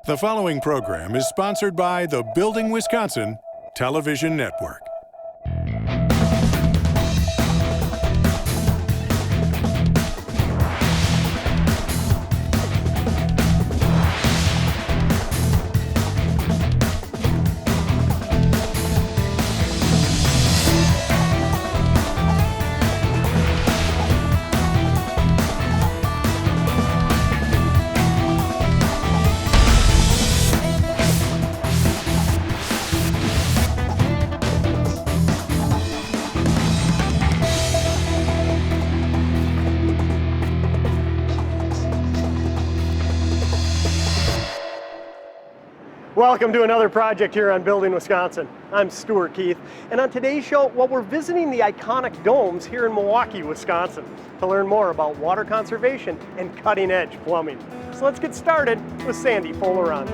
The following program is sponsored by the Building Wisconsin Television Network. Welcome to another project here on Building Wisconsin. I'm Stuart Keith, and on today's show, we're visiting the iconic domes here in Milwaukee, Wisconsin, to learn more about water conservation and cutting-edge plumbing. So let's get started with Sandy Folaron.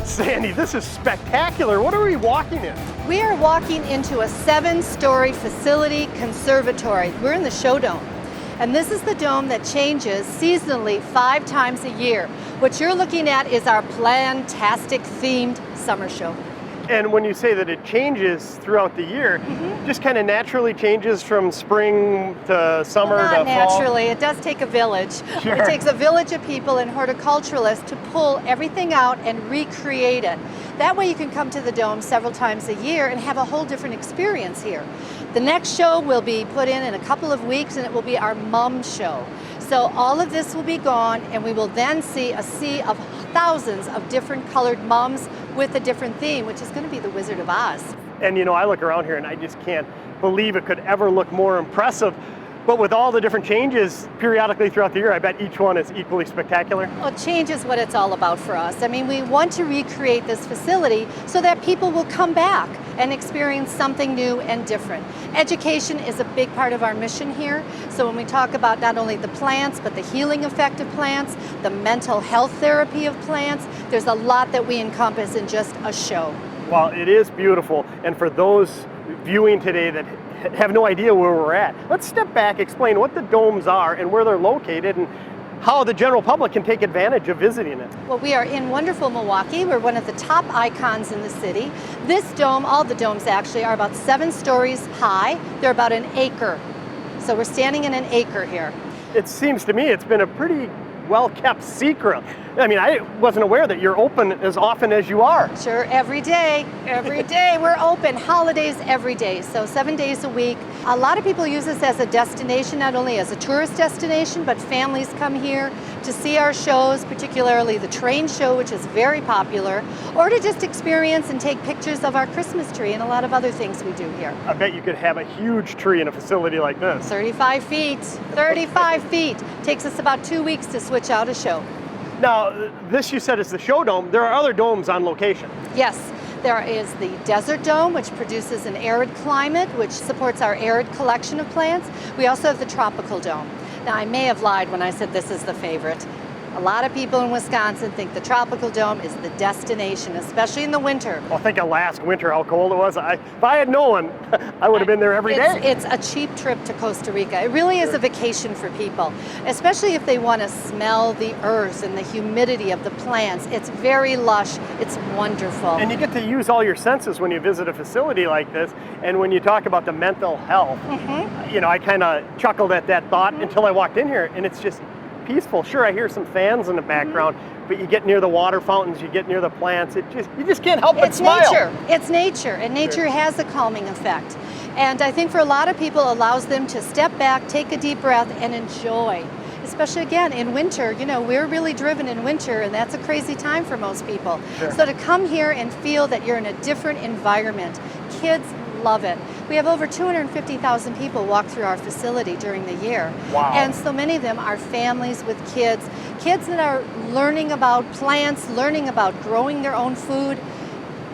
Sandy, this is spectacular. What are we walking in? We are walking into a 7-story facility conservatory. We're in the show dome. And this is the dome that changes seasonally 5 times a year. What you're looking at is our plantastic themed summer show. And when you say that it changes throughout the year, just kind of naturally changes from spring to summer to fall? Not naturally. It does take a village. Sure. It takes a village of people and horticulturalists to pull everything out and recreate it. That way you can come to the dome several times a year and have a whole different experience here. The next show will be put in a couple of weeks, and it will be our mum show. So all of this will be gone, and we will then see a sea of thousands of different colored mums with a different theme, which is going to be the Wizard of Oz. And you know, I look around here and I just can't believe it could ever look more impressive. But with all the different changes periodically throughout the year, I bet each one is equally spectacular. Well, change is what it's all about for us. I mean, we want to recreate this facility so that people will come back and experience something new and different. Education is a big part of our mission here. So when we talk about not only the plants, but the healing effect of plants, the mental health therapy of plants, there's a lot that we encompass in just a show. Well, it is beautiful. And for those viewing today that have no idea where we're at, let's step back, explain what the domes are and where they're located and how the general public can take advantage of visiting it. Well, we are in wonderful Milwaukee. We're one of the top icons in the city. This dome, all the domes actually, are about 7 stories high. They're about an acre. So we're standing in an acre here. It seems to me it's been a pretty well-kept secret. I mean, I wasn't aware that you're open as often as you are. Sure, every day we're open, holidays every day, so 7 days a week. A lot of people use this as a destination, not only as a tourist destination, but families come here to see our shows, particularly the train show, which is very popular, or to just experience and take pictures of our Christmas tree and a lot of other things we do here. I bet you could have a huge tree in a facility like this. 35 feet. Takes us about 2 weeks to switch out a show. Now, this you said is the show dome. There are other domes on location. Yes, there is the desert dome, which produces an arid climate, which supports our arid collection of plants. We also have the tropical dome. Now, I may have lied when I said this is the favorite. A lot of people in Wisconsin think the tropical dome is the destination, especially in the winter. Well, think of last winter, how cold it was. If I had known, I would have been there every day. It's a cheap trip to Costa Rica. It really is a vacation for people, especially if they want to smell the earth and the humidity of the plants. It's very lush. It's wonderful. And you get to use all your senses when you visit a facility like this. And when you talk about the mental health, you know, I kind of chuckled at that thought until I walked in here, and it's just peaceful. Sure, I hear some fans in the background, but you get near the water fountains, you get near the plants, you just can't help but smile. It's nature, and nature has a calming effect. And I think for a lot of people, allows them to step back, take a deep breath, and enjoy. Especially again in winter, you know, we're really driven in winter, and that's a crazy time for most people. Sure. So to come here and feel that you're in a different environment, kids love it. We have over 250,000 people walk through our facility during the year. Wow. And so many of them are families with kids that are learning about plants, learning about growing their own food.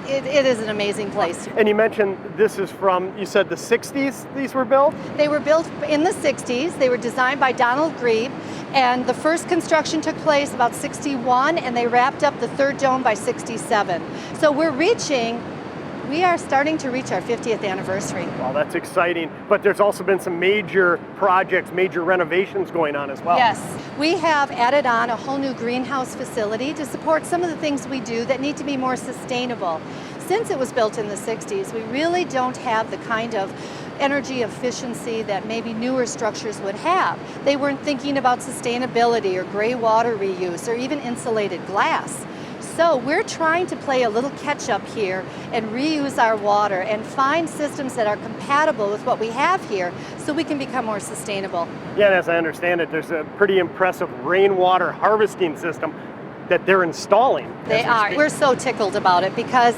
It is an amazing place. And you mentioned this is from, you said the 60s these were built? They were built in the 60s. They were designed by Donald Grebe, and the first construction took place about 61, and they wrapped up the third dome by 67. So we are starting to reach our 50th anniversary. Well, that's exciting. But there's also been some major projects, major renovations going on as well. Yes, we have added on a whole new greenhouse facility to support some of the things we do that need to be more sustainable. Since it was built in the 60s, we really don't have the kind of energy efficiency that maybe newer structures would have. They weren't thinking about sustainability or gray water reuse or even insulated glass. So we're trying to play a little catch up here and reuse our water and find systems that are compatible with what we have here so we can become more sustainable. Yeah, and as I understand it, there's a pretty impressive rainwater harvesting system that they're installing. They are. We're so tickled about it because,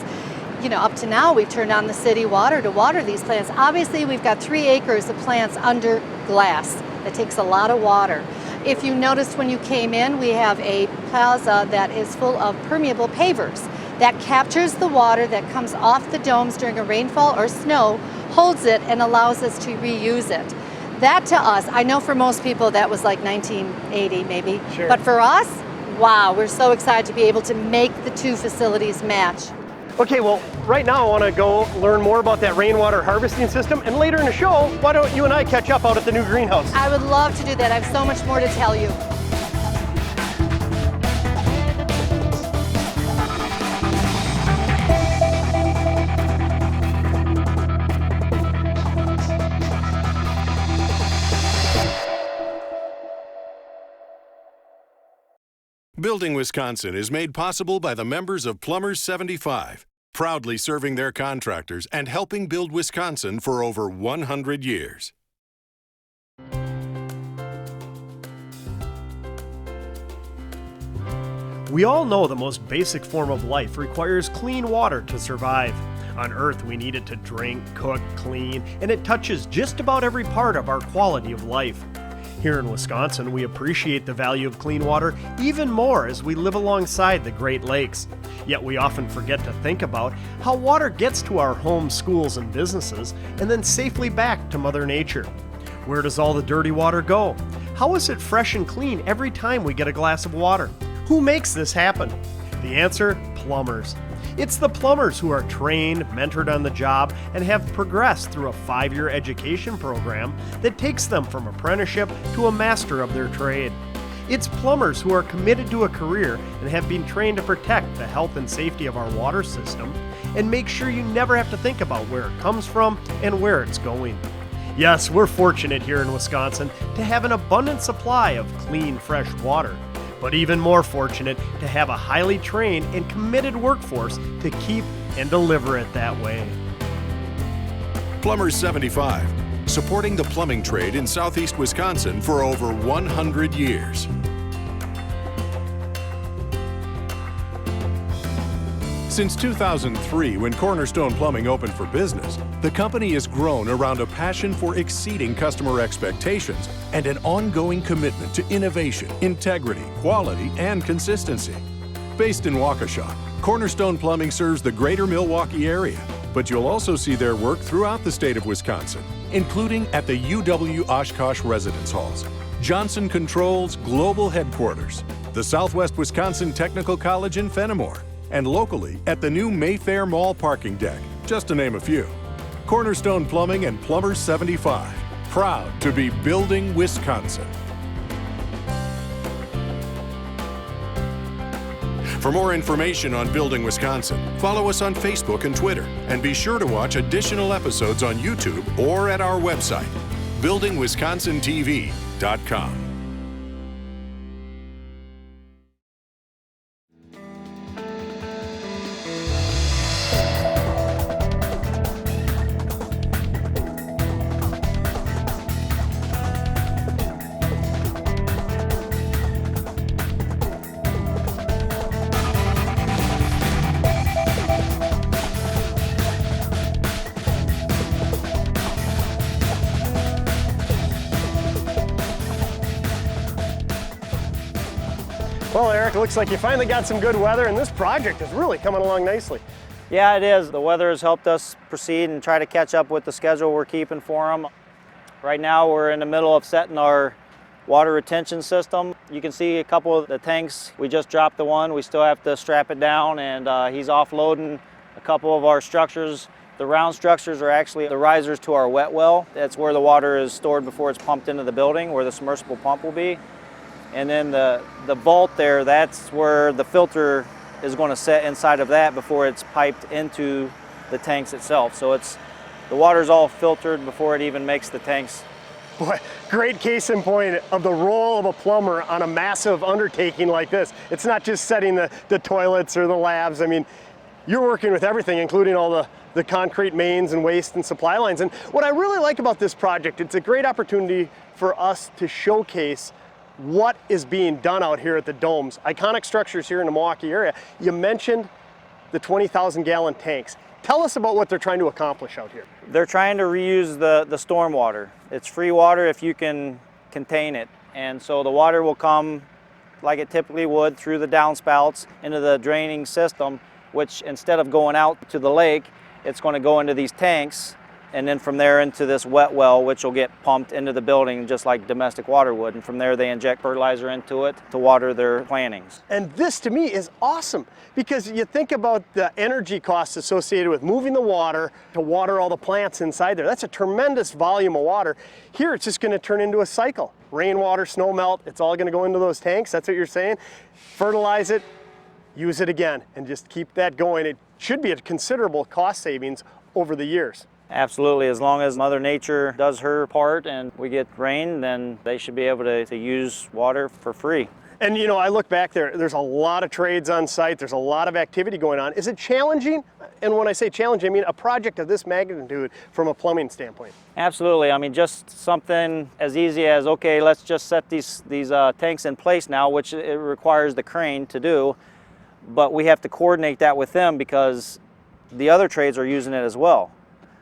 up to now we've turned on the city water to water these plants. Obviously, we've got 3 acres of plants under glass. That takes a lot of water. If you noticed when you came in, we have a plaza that is full of permeable pavers that captures the water that comes off the domes during a rainfall or snow, holds it, and allows us to reuse it. That to us, I know for most people that was like 1980 maybe, Sure. But for us, wow, we're so excited to be able to make the 2 facilities match. Okay, well, right now I want to go learn more about that rainwater harvesting system, and later in the show, why don't you and I catch up out at the new greenhouse? I would love to do that. I have so much more to tell you. Building Wisconsin is made possible by the members of Plumbers 75, proudly serving their contractors and helping build Wisconsin for over 100 years. We all know the most basic form of life requires clean water to survive. On Earth, we need it to drink, cook, clean, and it touches just about every part of our quality of life. Here in Wisconsin, we appreciate the value of clean water even more as we live alongside the Great Lakes. Yet we often forget to think about how water gets to our homes, schools, and businesses, and then safely back to Mother Nature. Where does all the dirty water go? How is it fresh and clean every time we get a glass of water? Who makes this happen? The answer, plumbers. It's the plumbers who are trained, mentored on the job, and have progressed through a 5-year education program that takes them from apprenticeship to a master of their trade. It's plumbers who are committed to a career and have been trained to protect the health and safety of our water system and make sure you never have to think about where it comes from and where it's going. Yes, we're fortunate here in Wisconsin to have an abundant supply of clean, fresh water. But even more fortunate to have a highly trained and committed workforce to keep and deliver it that way. Plumbers 75, supporting the plumbing trade in southeast Wisconsin for over 100 years. Since 2003, when Cornerstone Plumbing opened for business, the company has grown around a passion for exceeding customer expectations and an ongoing commitment to innovation, integrity, quality, and consistency. Based in Waukesha, Cornerstone Plumbing serves the greater Milwaukee area, but you'll also see their work throughout the state of Wisconsin, including at the UW Oshkosh Residence Halls, Johnson Controls Global Headquarters, the Southwest Wisconsin Technical College in Fenimore, and locally at the new Mayfair Mall parking deck, just to name a few. Cornerstone Plumbing and Plumbers 75, proud to be building Wisconsin. For more information on Building Wisconsin, follow us on Facebook and Twitter, and be sure to watch additional episodes on YouTube or at our website, buildingwisconsintv.com. looks like you finally got some good weather, and this project is really coming along nicely. Yeah, it is. The weather has helped us proceed and try to catch up with the schedule we're keeping for them. Right now we're in the middle of setting our water retention system. You can see a couple of the tanks. We just dropped the one. We still have to strap it down, and he's offloading a couple of our structures. The round structures are actually the risers to our wet well. That's where the water is stored before it's pumped into the building, where the submersible pump will be. And then the vault there, that's where the filter is going to set inside of that before it's piped into the tanks itself. So the water's all filtered before it even makes the tanks. Boy, great case in point of the role of a plumber on a massive undertaking like this. It's not just setting the toilets or the labs. I mean, you're working with everything, including all the concrete mains and waste and supply lines. And what I really like about this project, it's a great opportunity for us to showcase what is being done out here at the domes. Iconic structures here in the Milwaukee area. You mentioned the 20,000 gallon tanks. Tell us about what they're trying to accomplish out here. They're trying to reuse the storm water. It's free water if you can contain it. And so the water will come like it typically would through the downspouts into the draining system, which instead of going out to the lake, it's going to go into these tanks, and then from there into this wet well, which will get pumped into the building just like domestic water would. And from there they inject fertilizer into it to water their plantings. And this to me is awesome, because you think about the energy costs associated with moving the water to water all the plants inside there. That's a tremendous volume of water. Here it's just going to turn into a cycle. Rainwater, snow melt, it's all going to go into those tanks. That's what you're saying. Fertilize it, use it again, and just keep that going. It should be a considerable cost savings over the years. Absolutely. As long as Mother Nature does her part and we get rain, then they should be able to use water for free. And you know, I look back there, there's a lot of trades on site, there's a lot of activity going on. Is it challenging? And when I say challenging, I mean a project of this magnitude from a plumbing standpoint. Absolutely. I mean, just something as easy as, okay, let's just set these tanks in place now, which it requires the crane to do, but we have to coordinate that with them because the other trades are using it as well.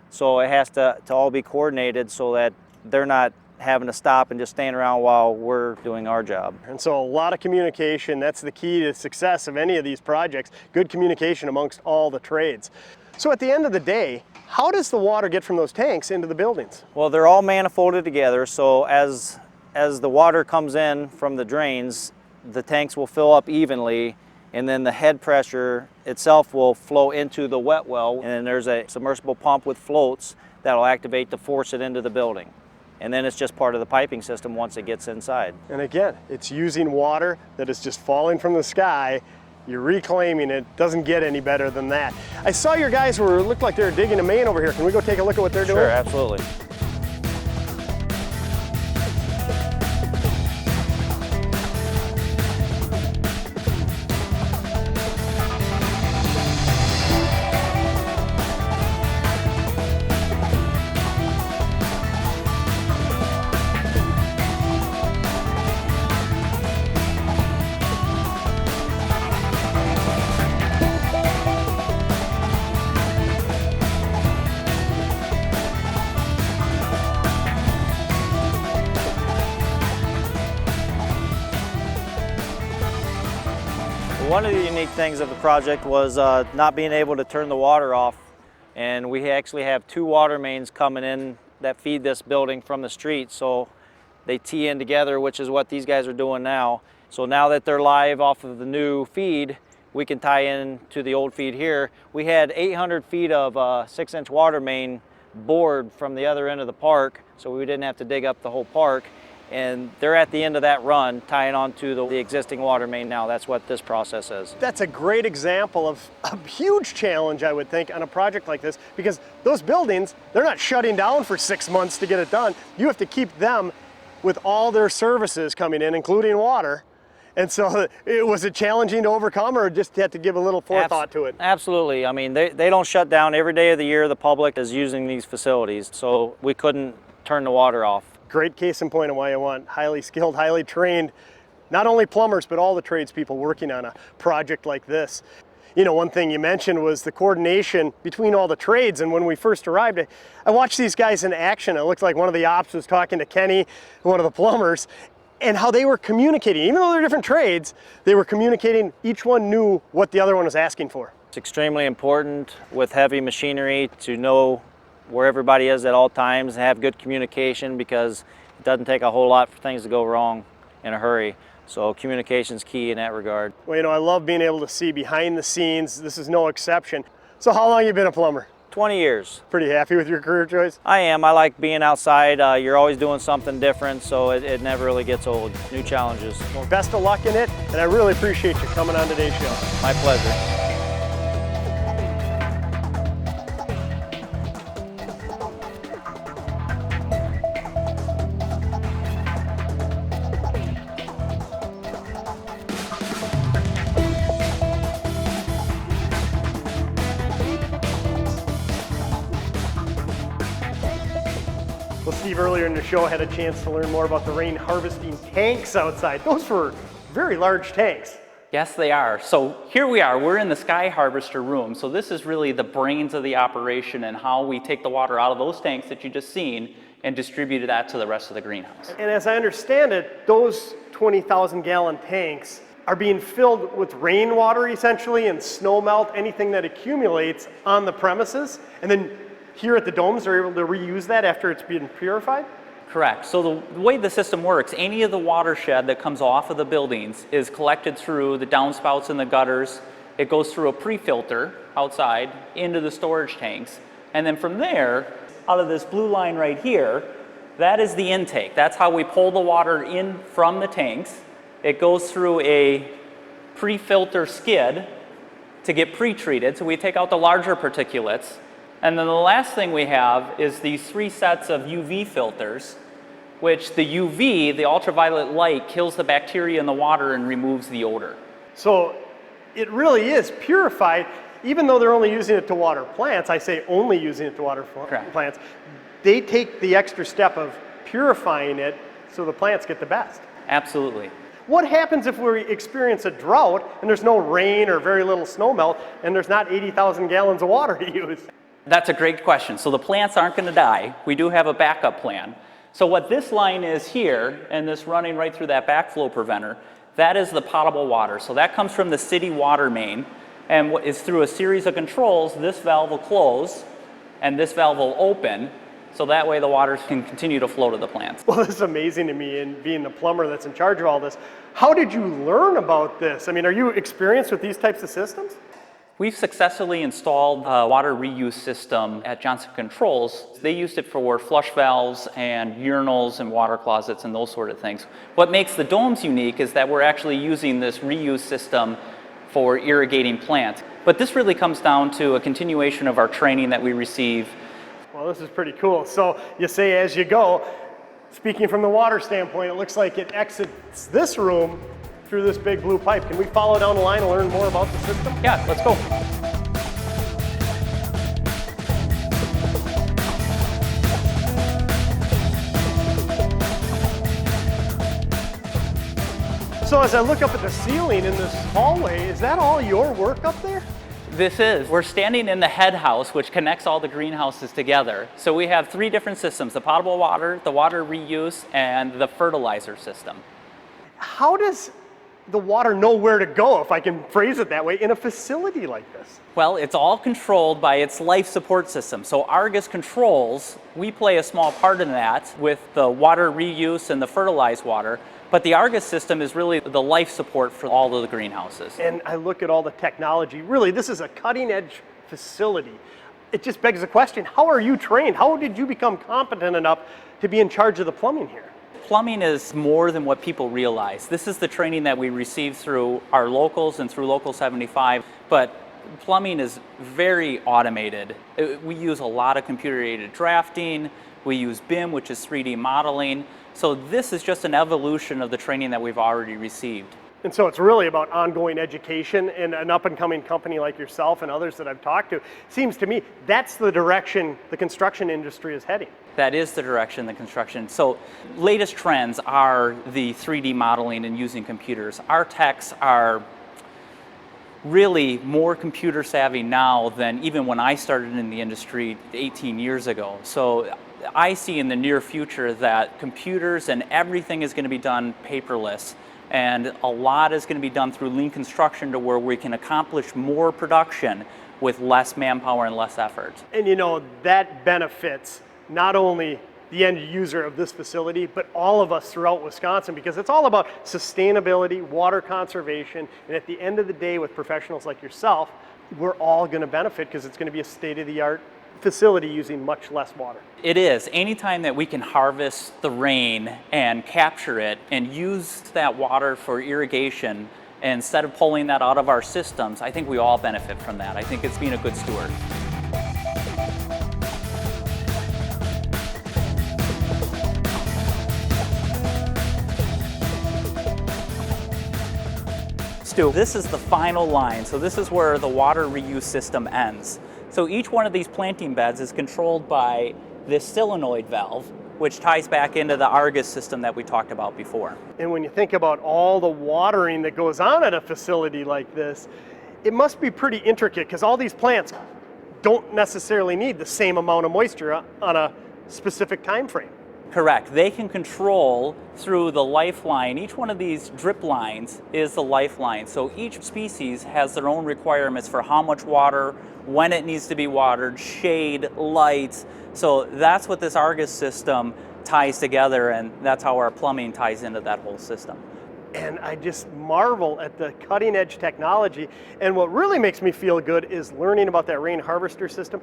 So it has to all be coordinated so that they're not having to stop and just stand around while we're doing our job. And so a lot of communication, that's the key to success of any of these projects, good communication amongst all the trades. So at the end of the day, how does the water get from those tanks into the buildings? Well, they're all manifolded together, so as the water comes in from the drains, the tanks will fill up evenly, and then the head pressure itself will flow into the wet well, and then there's a submersible pump with floats that'll activate to force it into the building. And then it's just part of the piping system once it gets inside. And again, it's using water that is just falling from the sky. You're reclaiming it. Doesn't get any better than that. I saw your guys looked like they were digging a main over here. Can we go take a look at what they're doing? Sure, absolutely. One of the unique things of the project was not being able to turn the water off, and we actually have two water mains coming in that feed this building from the street, so they tee in together, which is what these guys are doing now. So now that they're live off of the new feed, we can tie in to the old feed here. We had 800 feet of 6-inch water main bored from the other end of the park, so we didn't have to dig up the whole park. And they're at the end of that run, tying onto the existing water main now. That's what this process is. That's a great example of a huge challenge, I would think, on a project like this, because those buildings, they're not shutting down for 6 months to get it done. You have to keep them with all their services coming in, including water. And so was it challenging to overcome, or just had to give a little forethought to it? Absolutely. I mean, they don't shut down every day of the year. The public is using these facilities, so we couldn't turn the water off. Great case in point of why you want highly skilled, highly trained, not only plumbers, but all the tradespeople working on a project like this. You know, one thing you mentioned was the coordination between all the trades. And when we first arrived, I watched these guys in action. It looked like one of the ops was talking to Kenny, one of the plumbers. and how they were communicating. Even though they're different trades, they were communicating. Each one knew what the other one was asking for. It's extremely important with heavy machinery to know where everybody is at all times and have good communication, because it doesn't take a whole lot for things to go wrong in a hurry. So communication's key in that regard. Well, you know, I love being able to see behind the scenes. This is no exception. So how long have you been a plumber? 20 years. Pretty happy with your career choice? I am. I like being outside. You're always doing something different, so it never really gets old. New challenges. Well, best of luck in it, and I really appreciate you coming on today's show. My pleasure. Well, Steve, earlier in the show, I had a chance to learn more about the rain harvesting tanks outside. Those were very large tanks. Yes, they are. So here we are, we're in the Sky Harvester room. So this is really the brains of the operation and how we take the water out of those tanks that you just seen and distribute that to the rest of the greenhouse. And as I understand it, those 20,000 gallon tanks are being filled with rainwater essentially and snow melt, anything that accumulates on the premises. And then here at the domes, they're able to reuse that after it's been purified? Correct. So the way the system works, any of the watershed that comes off of the buildings is collected through the downspouts and the gutters. It goes through a pre-filter outside into the storage tanks. And then from there, out of this blue line right here, that is the intake. That's how we pull the water in from the tanks. It goes through a pre-filter skid to get pre-treated. So we take out the larger particulates. And then the last thing we have is these 3 sets of UV filters, which the UV, the ultraviolet light, kills the bacteria in the water and removes the odor. So it really is purified, even though they're only using it to water plants. I say only using it to water Correct. plants. They take the extra step of purifying it so the plants get the best. Absolutely. What happens if we experience a drought and there's no rain or very little snow melt and there's not 80,000 gallons of water to use? That's a great question. So the plants aren't going to die. We do have a backup plan. So what this line is here, and this running right through that backflow preventer, that is the potable water. So that comes from the city water main, and is through a series of controls. This valve will close, and this valve will open, so that way the water can continue to flow to the plants. Well, this is amazing to me, and being the plumber that's in charge of all this. How did you learn about this? I mean, are you experienced with these types of systems? We've successfully installed a water reuse system at Johnson Controls. They used it for flush valves and urinals and water closets and those sort of things. What makes the domes unique is that we're actually using this reuse system for irrigating plants. But this really comes down to a continuation of our training that we receive. Well, this is pretty cool. So you say as you go, speaking from the water standpoint, it looks like it exits this room through this big blue pipe. Can we follow down the line and learn more about the system? Yeah, let's go. So as I look up at the ceiling in this hallway, is that all your work up there? This is. We're standing in the head house, which connects all the greenhouses together. So we have 3 different systems: the potable water, the water reuse, and the fertilizer system. How does the water know where to go, if I can phrase it that way, in a facility like this? Well, it's all controlled by its life support system. So Argus Controls, we play a small part in that with the water reuse and the fertilized water, but the Argus system is really the life support for all of the greenhouses. And I look at all the technology. Really, this is a cutting-edge facility. It just begs the question, how are you trained? How did you become competent enough to be in charge of the plumbing here? Plumbing is more than what people realize. This is the training that we receive through our locals and through Local 75, but plumbing is very automated. We use a lot of computer-aided drafting. We use BIM, which is 3D modeling. So this is just an evolution of the training that we've already received. And so it's really about ongoing education, and an up-and-coming company like yourself and others that I've talked to, seems to me that's the direction the construction industry is heading. That is the direction the construction. So latest trends are the 3D modeling and using computers. Our techs are really more computer savvy now than even when I started in the industry 18 years ago. So I see in the near future that computers and everything is going to be done paperless. And a lot is going to be done through lean construction to where we can accomplish more production with less manpower and less effort. And you know, that benefits not only the end user of this facility, but all of us throughout Wisconsin, because it's all about sustainability, water conservation, and at the end of the day, with professionals like yourself, we're all going to benefit because it's going to be a state-of-the-art facility using much less water. It is. Anytime that we can harvest the rain and capture it and use that water for irrigation instead of pulling that out of our systems, I think we all benefit from that. I think it's being a good steward. Stu, this is the final line. So this is where the water reuse system ends. So each one of these planting beds is controlled by this solenoid valve, which ties back into the Argus system that we talked about before. And when you think about all the watering that goes on at a facility like this, it must be pretty intricate because all these plants don't necessarily need the same amount of moisture on a specific time frame. Correct. They can control through the lifeline. Each one of these drip lines is the lifeline. So each species has their own requirements for how much water, when it needs to be watered, shade, lights. So that's what this Argus system ties together, and that's how our plumbing ties into that whole system. And I just marvel at the cutting edge technology. And what really makes me feel good is learning about that rain harvester system.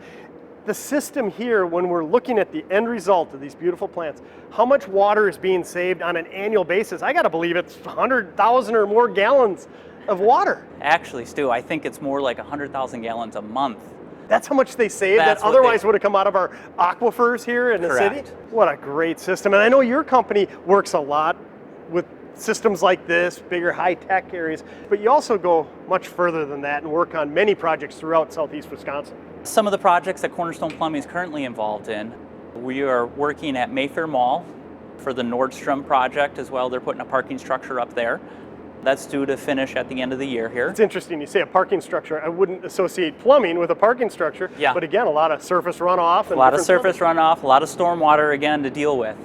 The system here, when we're looking at the end result of these beautiful plants, how much water is being saved on an annual basis? I gotta believe it's 100,000 or more gallons of water. Actually, Stu, I think it's more like 100,000 gallons a month. That's how much they save that otherwise would have come out of our aquifers here in the city? What a great system. And I know your company works a lot with systems like this, bigger high-tech areas, but you also go much further than that and work on many projects throughout southeast Wisconsin. Some of the projects that Cornerstone Plumbing is currently involved in, we are working at Mayfair Mall for the Nordstrom project as well. They're putting a parking structure up there. That's due to finish at the end of the year here. It's interesting, you say a parking structure. I wouldn't associate plumbing with a parking structure, but again, a lot of surface runoff. A lot of surface runoff, a lot of stormwater again to deal with.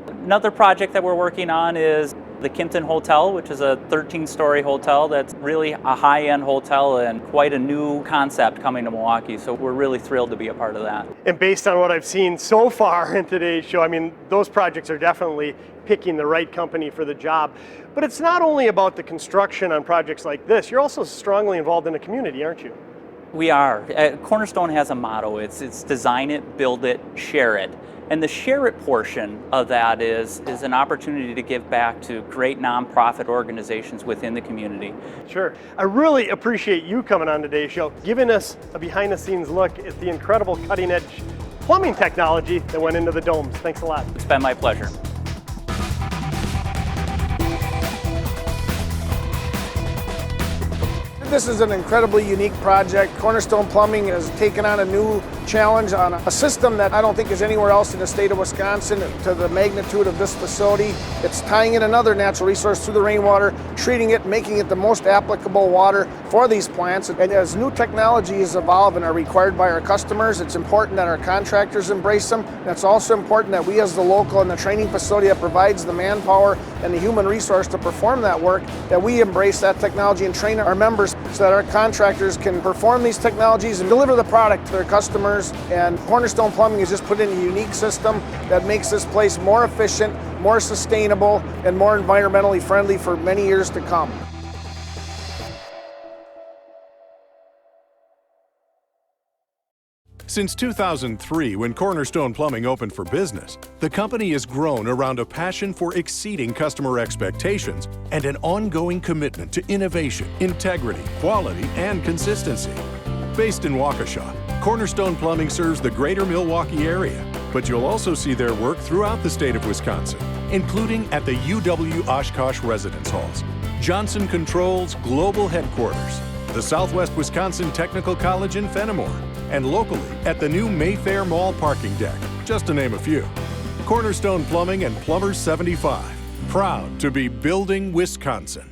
Another project that we're working on is the Kimpton Hotel, which is a 13-story hotel that's really a high-end hotel and quite a new concept coming to Milwaukee. So we're really thrilled to be a part of that. And based on what I've seen so far in today's show, I mean, those projects are definitely picking the right company for the job. But it's not only about the construction on projects like this, you're also strongly involved in the community, aren't you? We are. Cornerstone has a motto. It's design it, build it, share it. And the share it portion of that is an opportunity to give back to great nonprofit organizations within the community. Sure. I really appreciate you coming on today's show, giving us a behind the scenes look at the incredible cutting edge plumbing technology that went into the domes. Thanks a lot. It's been my pleasure. This is an incredibly unique project. Cornerstone Plumbing has taken on a new challenge on a system that I don't think is anywhere else in the state of Wisconsin to the magnitude of this facility. It's tying in another natural resource through the rainwater, treating it, making it the most applicable water for these plants. And as new technologies evolve and are required by our customers, it's important that our contractors embrace them. And it's also important that we as the local and the training facility that provides the manpower and the human resource to perform that work, that we embrace that technology and train our members so that our contractors can perform these technologies and deliver the product to their customers. And Cornerstone Plumbing has just put in a unique system that makes this place more efficient, more sustainable, and more environmentally friendly for many years to come. Since 2003, when Cornerstone Plumbing opened for business, the company has grown around a passion for exceeding customer expectations and an ongoing commitment to innovation, integrity, quality, and consistency. Based in Waukesha, Cornerstone Plumbing serves the greater Milwaukee area, but you'll also see their work throughout the state of Wisconsin, including at the UW Oshkosh Residence Halls, Johnson Controls Global Headquarters, the Southwest Wisconsin Technical College in Fenimore, and locally at the new Mayfair Mall parking deck, just to name a few. Cornerstone Plumbing and Plumbers 75, proud to be building Wisconsin.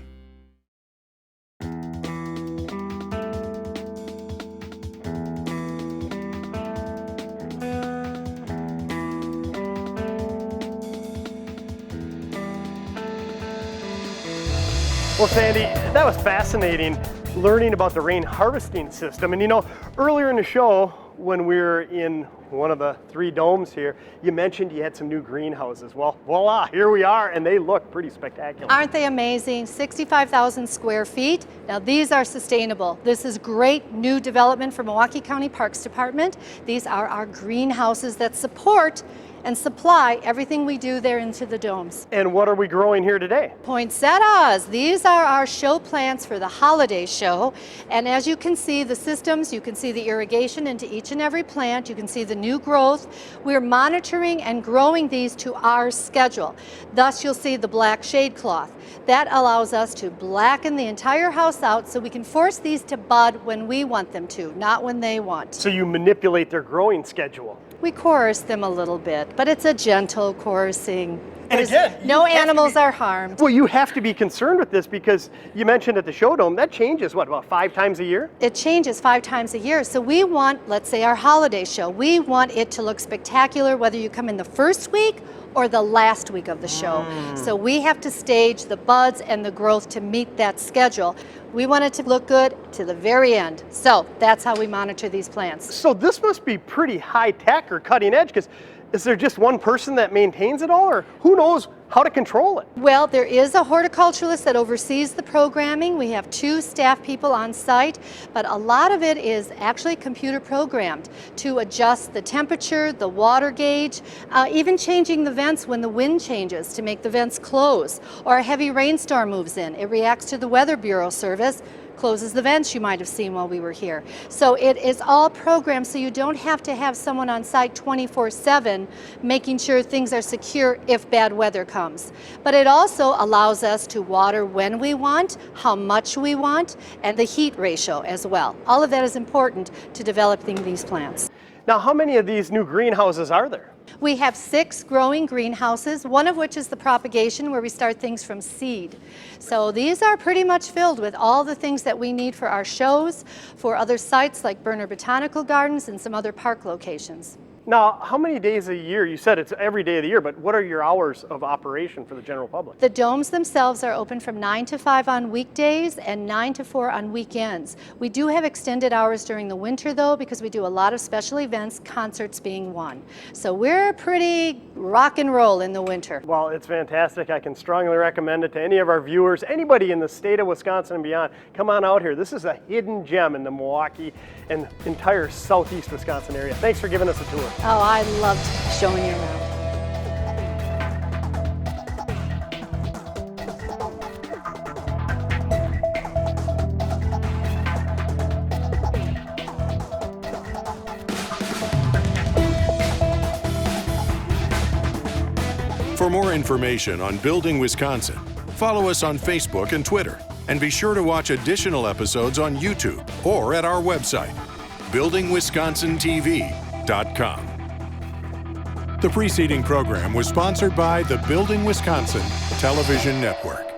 Well, Sandy, that was fascinating learning about the rain harvesting system. And you know, earlier in the show, when we were in one of the 3 domes here, you mentioned you had some new greenhouses. Well, voila, here we are, and they look pretty spectacular. Aren't they amazing? 65,000 square feet. Now these are sustainable. This is great new development for Milwaukee County Parks Department. These are our greenhouses that support and supply everything we do there into the domes. And what are we growing here today? Poinsettias. These are our show plants for the holiday show. And as you can see the systems, you can see the irrigation into each and every plant. You can see the new growth. We're monitoring and growing these to our schedule. Thus you'll see the black shade cloth. That allows us to blacken the entire house out so we can force these to bud when we want them to, not when they want. So you manipulate their growing schedule. We chorus them a little bit, but it's a gentle chorusing. And again, no animals are harmed. Well, you have to be concerned with this because you mentioned at the show dome, that changes, what, about 5 times a year? It changes 5 times a year. So we want, let's say our holiday show, we want it to look spectacular whether you come in the first week or the last week of the show. So we have to stage the buds and the growth to meet that schedule. We want it to look good to the very end. So that's how we monitor these plants. So this must be pretty high tech or cutting edge, because is there just one person that maintains it all, or who knows how to control it? Well, there is a horticulturalist that oversees the programming. We have 2 staff people on site, but a lot of it is actually computer programmed to adjust the temperature, the water gauge, even changing the vents when the wind changes to make the vents close, or a heavy rainstorm moves in. It reacts to the Weather Bureau service, closes the vents you might have seen while we were here. So it is all programmed so you don't have to have someone on site 24/7 making sure things are secure if bad weather comes. But it also allows us to water when we want, how much we want, and the heat ratio as well. All of that is important to developing these plants. Now, how many of these new greenhouses are there? We have 6 growing greenhouses, one of which is the propagation where we start things from seed. So these are pretty much filled with all the things that we need for our shows, for other sites like Berner Botanical Gardens and some other park locations. Now, how many days a year? You said it's every day of the year, but what are your hours of operation for the general public? The domes themselves are open from 9 to 5 on weekdays and 9 to 4 on weekends. We do have extended hours during the winter though, because we do a lot of special events, concerts being one. So we're pretty rock and roll in the winter. Well, it's fantastic. I can strongly recommend it to any of our viewers, anybody in the state of Wisconsin and beyond. Come on out here. This is a hidden gem in the Milwaukee and entire southeast Wisconsin area. Thanks for giving us a tour. Oh, I loved showing you around. For more information on Building Wisconsin, follow us on Facebook and Twitter, and be sure to watch additional episodes on YouTube or at our website, buildingwisconsintv.com. The preceding program was sponsored by the Building Wisconsin Television Network.